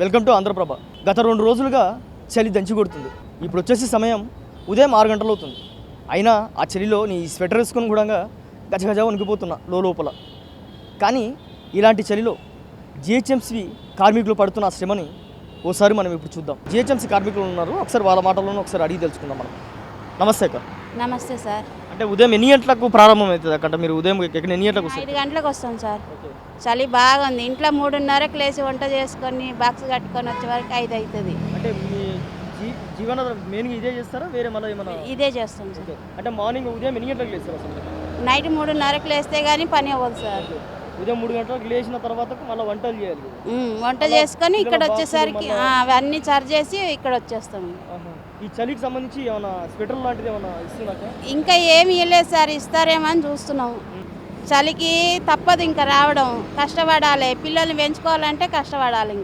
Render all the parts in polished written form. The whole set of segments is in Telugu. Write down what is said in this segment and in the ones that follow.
Welcome to Andhraprabha. గత 2 రోజులుగా చలి దంచి కొడుతుంది. ఇప్పుడు వచ్చేసి సమయం ఉదయం 6 గంటలు అవుతుంది. అయినా ఆ చలిలో నీ స్వెటర్ వేసుకొని కూడా గజగజ వణికిపోతున్నా లోపల. కానీ ఇలాంటి చలిలో జిహెచ్ఎంసీ కార్మికులు పడుతున్న శ్రమని ఓసారి మనం ఇప్పుడు చూద్దాం. జిహెచ్ఎంసీ కార్మికులు ఉన్నారు, ఒకసారి వాళ్ళ మాటల్లోనూ ఒకసారి అడిగి తెలుసుకుందాం మనం. నమస్తే అక్క. నమస్తే సార్. అంటే ఉదయం ఎన్ని గంటలకు ప్రారంభం అవుతుంది అక్కడ? మీరు ఉదయం ఎన్ని గంటలకు వస్తారు? 5 గంటలకు వస్తాం సార్. చలి బాగుంది. ఇంట్లో 3:30కి లేచి వంట చేసుకొని బాక్స్ కట్టుకొని వచ్చే వరకు 5 అవుతుంది. అంటే మీ జీవన మెయిన్గా ఇదే చేస్తారా, వేరే మళ్ళీ ఏమన్నా? ఇదే చేస్తాం సార్. అంటే మార్నింగ్ ఉదయం ఎన్ని గంటలకు లేస్తారు అసలు? నైట్ 3:30కి లేస్తే కానీ పని అవ్వదు సార్. ఉదయం 3 గంటలకు లేచిన తర్వాత మళ్ళీ వంటలు చేయాలి. వంట చేసుకొని ఇక్కడ వచ్చేసరికి అవన్నీ సరి చేసి ఇక్కడ వచ్చేస్తాం. ఈ చలికి సంబంధించి ఏమైనా స్వెటర్ లాంటిది ఏమైనా ఇస్తున్నాక? ఇంకా ఏమి ఇవ్వలేదు సార్, ఇస్తారేమో అని చూస్తున్నాం. చలికి తప్పదు ఇంకా రావడం, కష్టపడాలి. పిల్లల్ని పెంచుకోవాలంటే కష్టపడాలి.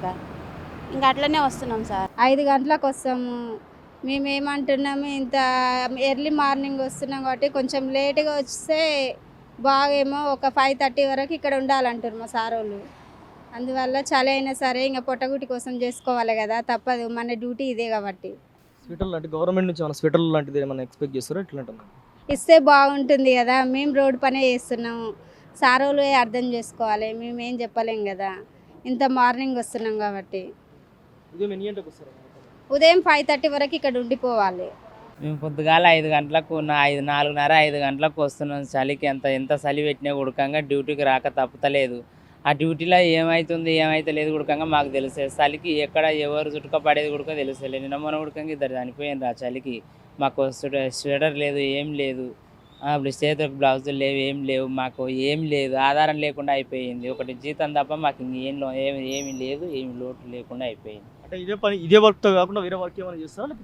ఇంకా అట్లనే వస్తున్నాం సార్. 5 గంటలకు వస్తాము. మేమేమంటున్నాము, ఇంత ఎర్లీ మార్నింగ్ వస్తున్నాం కాబట్టి కొంచెం లేట్గా వస్తే బాగేమో ఒక 5:30 వరకు ఇక్కడ ఉండాలంటారు మా సార్ వాళ్ళు. అందువల్ల చలి అయినా సరే ఇంకా పొట్టగుటి కోసం చేసుకోవాలి కదా, తప్పదు, మన డ్యూటీ ఇదే కాబట్టి. స్వెటర్ లాంటి గవర్నమెంట్ నుంచి ఏమైనా స్వెటర్ లాంటిది ఏమైనా ఎక్స్పెక్ట్ చేస్తారా? ఇట్లా ఇస్తే బాగుంటుంది కదా. మేము రోడ్డు పనే చేస్తున్నాము, సార్ వాళ్ళు అర్థం చేసుకోవాలి, మేమేం చెప్పలేం కదా. ఇంత మార్నింగ్ వస్తున్నాం కాబట్టి ఉదయం ఎన్ని గంటలకు వస్తారు? ఉదయం 5:30 వరకు ఇక్కడ ఉండిపోవాలి. మేము పొద్దుగాల 5 గంటలకు 4:30 5 గంటలకు వస్తున్నాం. చలికి ఎంత చలి పెట్టినా ఉడకంగా డ్యూటీకి రాక తప్పుతలేదు. ఆ డ్యూటీలో ఏమైతే లేదు ఉడకంగా మాకు తెలుస్తుంది. చలికి ఎక్కడ ఎవరు చుట్టుక పడేది కూడా తెలుస్తలేదు. నిన్న మొన్న ఉడకంగా 2 చనిపోయింది ఆ చలికి. మాకు స్వెటర్ లేదు, ఏం లేదు. ఇప్పుడు చేతులకు బ్లౌజులు లేవు, ఏం లేవు, మాకు ఏం లేదు, ఆధారం లేకుండా అయిపోయింది. ఒకటి జీతం తప్ప మాకు ఏమీ లేదు, ఏమి లోటు లేకుండా అయిపోయింది. అంటే ఇదే వర్క్ కాకుండా వేరే వర్క్ ఏమైనా చేస్తారా?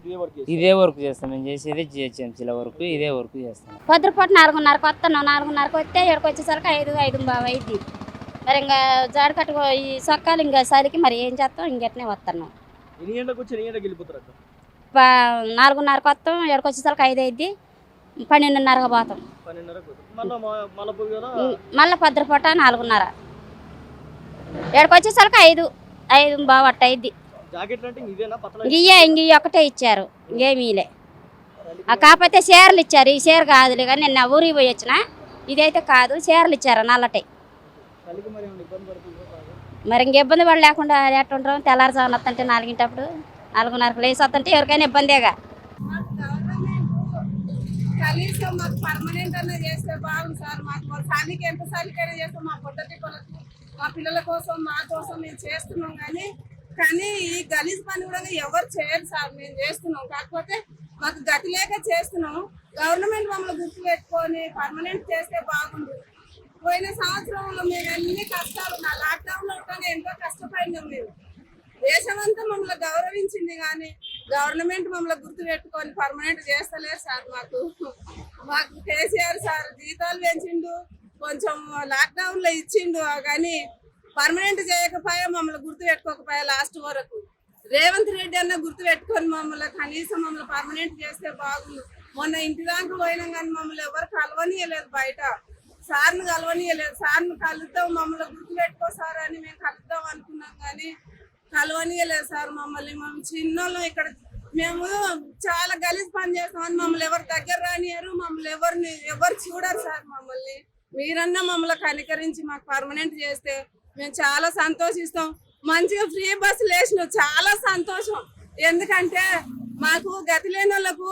ఇదే వర్క్ చేస్తాం. మేము చేసేది జిహెచ్ఎంసీల వరకు ఇదే వర్క్ చేస్తాం. పొద్దుపూట 4:30కు వస్తున్నాం. 4:30కు వస్తే ఇక్కడికి వచ్చేసరికి 5:05 అయింది. మరి ఇంకా జాడ కట్టుకో ఈ సొక్కాలు ఇంకా చలికి మరి ఏం చేస్తాం, ఇంకెట్నే వస్తున్నాం. ఎన్ని గంటలకు వచ్చి ఎన్ని గంటలకు వెళ్ళిపోతారు? 4:30కు వస్తాం, ఇక్కడికి వచ్చేసరికి 5 అయింది. 12:30కు పోతాం. మళ్ళీ పొద్దుపూట 4:30. ఇక్కడికి వచ్చేసరికి 5 బావట్ట అయింది. ఇంక ఒకటే ఇచ్చారు, ఇంకేమీలే. కాకపోతే చీరలు ఇచ్చారు. ఈ చీర కాదులే కానీ నేను ఊరికి పోయి వచ్చిన, ఇదైతే కాదు, చీరలు ఇచ్చారు నల్లటై. మరి ఇంక ఇబ్బంది పడి లేకుండా ఎట్టుంటాం. తెల్లారుజామున వస్తుంటే 4 4:30కు లేచి వస్తుంటే ఎవరికైనా ఇబ్బందేగా. కనీసం మాకు పర్మనెంట్ అన్న చేస్తే బాగుంది సార్. మాకు చలికి ఎంత చలికైనా చేస్తాం. మా పొట్టటి కొరకు, మా పిల్లల కోసం, మా కోసం మేము చేస్తున్నాం. కానీ ఈ గలీజ్ పని కూడా ఎవరు చేయరు సార్. మేము చేస్తున్నాం, కాకపోతే మాకు గతి లేక చేస్తున్నాం. గవర్నమెంట్ మమ్మల్ని గుర్తు పెట్టుకొని పర్మనెంట్ చేస్తే బాగుంది. పోయిన సంవత్సరంలో మేము ఎన్ని కష్టాలు, నా లాక్డౌన్లో ఉంటానే ఎంతో కష్టపడినాం. మేము దేశమంతా మమ్మల్ని గౌరవించింది, కానీ గవర్నమెంట్ మమ్మల్ని గుర్తు పెట్టుకొని పర్మనెంట్ చేస్తలేరు సార్. మాకు కేసీఆర్ సార్ జీతాలు పెంచిండు, కొంచెం లాక్డౌన్లో ఇచ్చిండు, కానీ పర్మనెంట్ చేయకపోయా, మమ్మల్ని గుర్తు పెట్టుకోకపోయా లాస్ట్ వరకు. రేవంత్ రెడ్డి అన్న గుర్తు పెట్టుకొని మమ్మల్ని కనీసం మమ్మల్ని పర్మనెంట్ చేస్తే బాగుంది. మొన్న ఇంటి దాకా పోయినాం కానీ మమ్మల్ని ఎవరు కలవనీయలేదు, బయట సార్ని కలవనీయలేదు. సార్ని కలుద్దాం, మమ్మల్ని గుర్తు పెట్టుకో సార్ అని మేము కలుద్దాం అనుకున్నాం, కానీ కలవనీయలేదు సార్ మమ్మల్ని. మేము చిన్నోళ్ళం, ఇక్కడ మేము చాలా గలీజ్ పని చేస్తామని మమ్మల్ని ఎవరు దగ్గర రానియరు, మమ్మల్ని ఎవరు చూడరు సార్. మమ్మల్ని మీరన్నా మమ్మల్ని కనికరించి మాకు పర్మనెంట్ చేస్తే మేము చాలా సంతోషిస్తాం. మంచిగా ఫ్రీ బస్సులు వేసినాం, చాలా సంతోషం. ఎందుకంటే మాకు గతి లేని వాళ్ళకు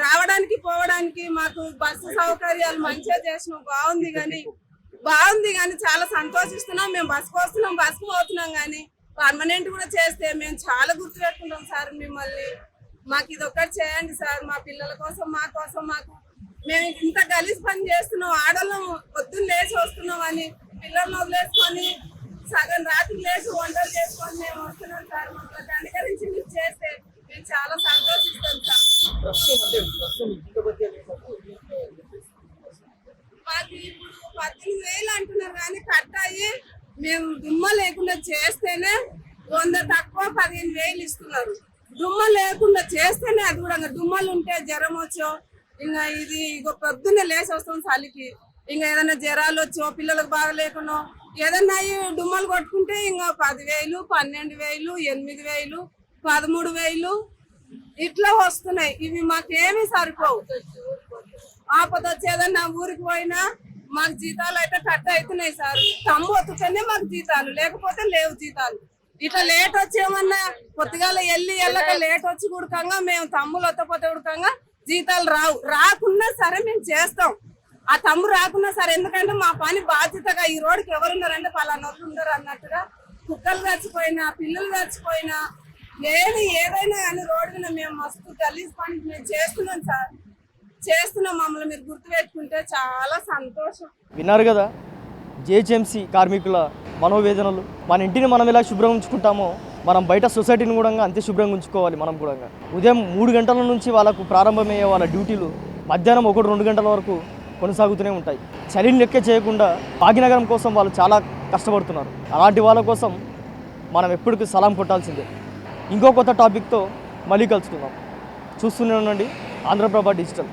రావడానికి పోవడానికి మాకు బస్సు సౌకర్యాలు మంచిగా చేసినాం. బాగుంది కానీ చాలా సంతోషిస్తున్నాం. మేము బస్సుకు వస్తున్నాం, బస్సుకు పోతున్నాం, కానీ పర్మనెంట్ కూడా చేస్తే మేము చాలా గుర్తు పెట్టుకుంటాం సార్ మిమ్మల్ని. మాకు ఇది ఒక్కటి చేయండి సార్, మా పిల్లల కోసం, మా కోసం. మేము ఇంత గలీజ్ పని చేస్తున్నాం, ఆడవాళ్ళం పొద్దున్న లేచి వస్తున్నాం అని పిల్లల్ని వదిలేసుకొని సగం రాత్రి లేచి వంటలు చేసుకొని మేము వస్తున్నాం సార్. మమ్మల్ని కనికరించి మీరు చేస్తే మేము చాలా సంతోషిస్తాం సార్. మాకు ఇప్పుడు 18,000 అంటున్నారు, కానీ కట్ అయ్యి మేము దుమ్మ లేకుండా చేస్తేనే 100 తక్కువ 15,000 ఇస్తున్నారు. దుమ్మ లేకుండా చేస్తేనే, అది కూడా దుమ్మలు ఉంటే జ్వరం వచ్చో ఇంకా ఇది పొద్దున్నే లేచి వస్తాం చలికి. ఇంకా ఏదైనా జ్వరాలు వచ్చో పిల్లలకు బాగా లేకునో ఏదన్నా ఈ డుమ్మలు కొట్టుకుంటే ఇంకా 10,000, 12,000, 8,000, 13,000 ఇట్లా వస్తున్నాయి. ఇవి మాకేమీ సరిపోవు. ఆపద వచ్చి ఏదన్నా ఊరికి పోయినా మాకు జీతాలు అయితే కట్ అవుతున్నాయి సార్. తమ్ము వత్తుకనే మాకు జీతాలు, లేకపోతే లేవు జీతాలు. ఇట్లా లేట్ వచ్చి ఏమన్నా పొద్దుగాల వెళ్ళక లేట్ వచ్చి ఉడకంగా మేము తమ్ములు వత్తపోతే ఉడకంగా జీతాలు రాకున్నా సరే మేము చేస్తాం. ఆ తమ్ము రాకున్నా సరే, ఎందుకంటే మా పని బాధ్యతగా ఈ రోడ్డుకి ఎవరున్నారంటే పలానోళ్ళు ఉన్నారు అన్నట్టుగా కుక్కలు చచ్చిపోయినా పిల్లలు చచ్చిపోయినా ఏదైనా కానీ రోడ్డు మీద మేము మస్తు గలీజ్ పని మేము చేస్తున్నాం సార్. చేస్తున్నాం. మమ్మల్ని మీరు గుర్తుపెట్టుకుంటే చాలా సంతోషం. విన్నారు కదా జిహెచ్ఎంసీ కార్మికుల మనోవేదనలు. మన ఇంటిని మనం ఎలా శుభ్రం ఉంచుకుంటామో మనం బయట సొసైటీని కూడా అంతే శుభ్రంగా ఉంచుకోవాలి. మనం కూడా ఉదయం 3 గంటల నుంచి వాళ్ళకు ప్రారంభమయ్యే వాళ్ళ డ్యూటీలు మధ్యాహ్నం 1-2 గంటల వరకు కొనసాగుతూనే ఉంటాయి. చలిని లెక్క చేయకుండా భాగ్యనగరం కోసం వాళ్ళు చాలా కష్టపడుతున్నారు. అలాంటి వాళ్ళ కోసం మనం ఎప్పటికీ సలాం కొట్టాల్సిందే. ఇంకో కొత్త టాపిక్తో మళ్ళీ కలుసుకుందాం. చూస్తూనే ఉండండి ఆంధ్రప్రభ డిజిటల్.